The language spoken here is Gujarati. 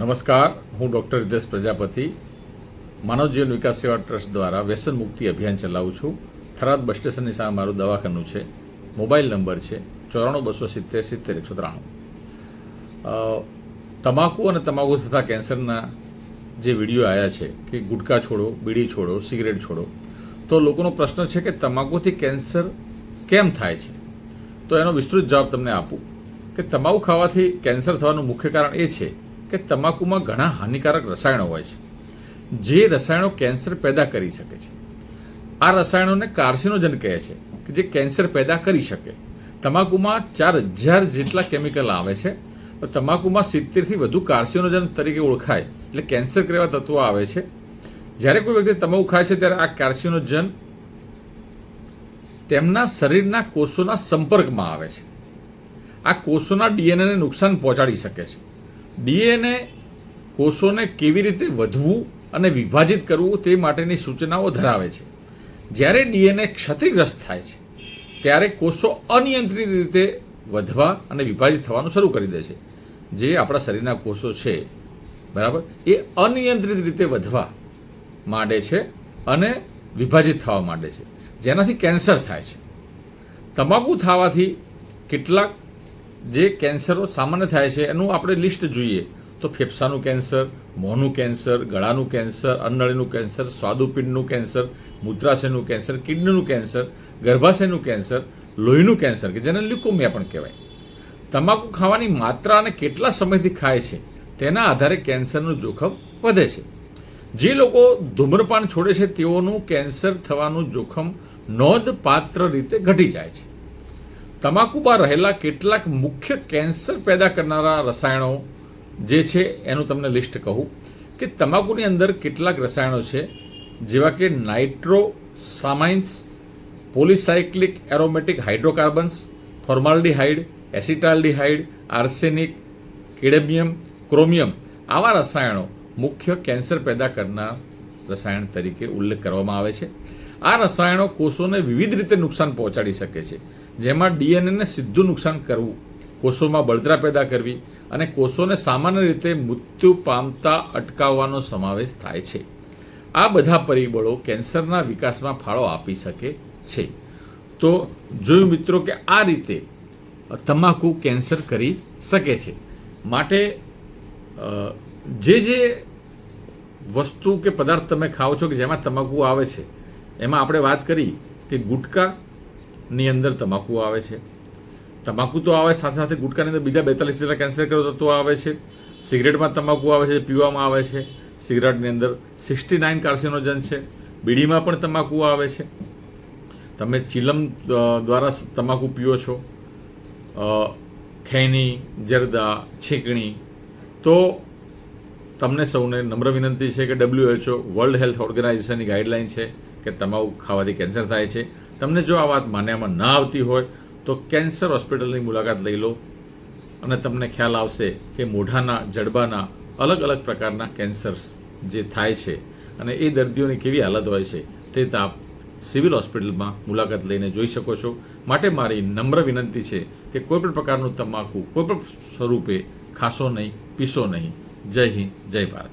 નમસ્કાર, હું ડૉક્ટર હિતેશ પ્રજાપતિ માનવ જીવન વિકાસ સેવા ટ્રસ્ટ દ્વારા વ્યસન મુક્તિ અભિયાન ચલાવું છું. થરાદ બસ સ્ટેશનની સામે મારું દવાખાનું છે. મોબાઈલ નંબર છે 94 270 70 193. તમાકુ અને તમાકુ તથા કેન્સરના જે વિડીયો આવ્યા છે કે ગુટકા છોડો, બીડી છોડો, સિગરેટ છોડો, તો લોકોનો પ્રશ્ન છે કે તમાકુથી કેન્સર કેમ થાય છે. તો એનો વિસ્તૃત જવાબ તમને આપું કે તમાકુ ખાવાથી કેન્સર થવાનું મુખ્ય કારણ એ છે કે તમાકુમાં ઘણા હાનિકારક રસાયણો હોય છે, જે રસાયણો કેન્સર પેદા કરી શકે છે. આ રસાયણોને કાર્સિનોજન કહે છે કે જે કેન્સર પેદા કરી શકે. તમાકુમાં 4000 જેટલા કેમિકલ આવે છે. તો તમાકુમાં 70થી વધુ કાર્સિનોજન તરીકે ઓળખાય એટલે કેન્સર કરેવા તત્વો આવે છે. જ્યારે કોઈ વ્યક્તિ તમાકુ ખાય છે ત્યારે આ કાર્સિનોજન તેમના શરીરના કોષોના સંપર્કમાં આવે છે. આ કોષોના ડીએનએને નુકસાન પહોંચાડી શકે છે. ડીએનએ કોષોને કેવી રીતે વધવું અને વિભાજિત કરવું તે માટેની સૂચનાઓ ધરાવે છે. જ્યારે ડીએનએ ક્ષતિગ્રસ્ત થાય છે ત્યારે કોષો અનિયંત્રિત રીતે વધવા અને વિભાજિત થવાનું શરૂ કરી દે છે. જે આપણા શરીરના કોષો છે, બરાબર, એ અનિયંત્રિત રીતે વધવા માંડે છે અને વિભાજિત થવા માંડે છે, જેનાથી કેન્સર થાય છે. તમાકુ ખાવાથી કેટલાક જે કેન્સરો સામાન્ય થાય છે એનું આપણે લિસ્ટ જોઈએ તો ફેફસાનું કેન્સર, મોંનું કેન્સર, ગળાનું કેન્સર, અન્નળીનું કેન્સર, સ્વાદુપિંડનું કેન્સર, મૂત્રાશયનું કેન્સર, કિડનીનું કેન્સર, ગર્ભાશયનું કેન્સર, લોહીનું કેન્સર કે જેને લ્યુકોમિયા પણ કહેવાય. તમાકુ ખાવાની માત્રા અને કેટલા સમયથી ખાય છે તેના આધારે કેન્સરનું જોખમ વધે છે. જે લોકો ધૂમ્રપાન છોડે છે તેઓનું કેન્સર થવાનું જોખમ નોંધપાત્ર રીતે ઘટી જાય છે. તમાકુમાં રહેલા કેટલાક મુખ્ય કેન્સર પેદા કરનારા રસાયણો જે છે એનું તમને લિસ્ટ કહું કે તમાકુની અંદર કેટલાક રસાયણો છે જેવા કે nitrosamines, polycyclic aromatic hydrocarbons, formaldehyde, acetaldehyde, arsenic, cadmium, chromium. આવા રસાયણો મુખ્ય કેન્સર પેદા કરનાર રસાયણ તરીકે ઉલ્લેખ કરવામાં આવે છે. આ રસાયણો કોષોને વિવિધ રીતે નુકસાન પહોંચાડી શકે છે, જેમાં ડીએનએને સીધું નુકસાન કરવું, કોષોમાં બળતરા પેદા કરવી અને કોષોને સામાન્ય રીતે મૃત્યુ પામતા અટકાવવાનો સમાવેશ થાય છે. આ બધા પરિબળો કેન્સરના વિકાસમાં ફાળો આપી શકે છે. તો જોયું મિત્રો કે આ રીતે તમાકુ કેન્સર કરી શકે છે. માટે જે વસ્તુ કે પદાર્થ તમે ખાઓ છો કે જેમાં તમાકુ આવે છે, એમાં આપણે વાત કરી કે ગુટકાની અંદર તમાકુ આવે છે. તમાકુ તો આવે, સાથે સાથે ગુટકાની અંદર બીજા 42 જેટલા કેન્સર કરતા તત્વો આવે છે. સિગરેટમાં તમાકુ આવે છે, પીવામાં આવે છે. સિગરેટની અંદર 69 કાર્સિનોજન છે. બીડીમાં પણ તમાકુ આવે છે. તમે ચીલમ દ્વારા તમાકુ પીઓ છો, ખૈની, જરદા, છીકણી, તો તમને સૌને નમ્ર વિનંતી છે કે WHO વર્લ્ડ હેલ્થ ઓર્ગેનાઇઝેશનની ગાઈડલાઇન છે કે તમાકુ ખાવાથી કેન્સર થાય છે. તમને જો આ વાત માન્યામાં ના આવતી હોય તો કેન્સર હોસ્પિટલની મુલાકાત લઈ લો અને તમને ખ્યાલ આવશે કે મોઢાના, જડબાના અલગ અલગ પ્રકારના કેન્સર્સ જે થાય છે અને એ દર્દીઓની કેવી હાલત હોય છે તે આપ સિવિલ હોસ્પિટલમાં મુલાકાત લઈને જોઈ શકો છો. માટે મારી નમ્ર વિનંતી છે કે કોઈપણ પ્રકારનું તમાકુ કોઈપણ સ્વરૂપે ખાશો નહીં, પીશો નહીં. જય હિન્દ, જય ભારત.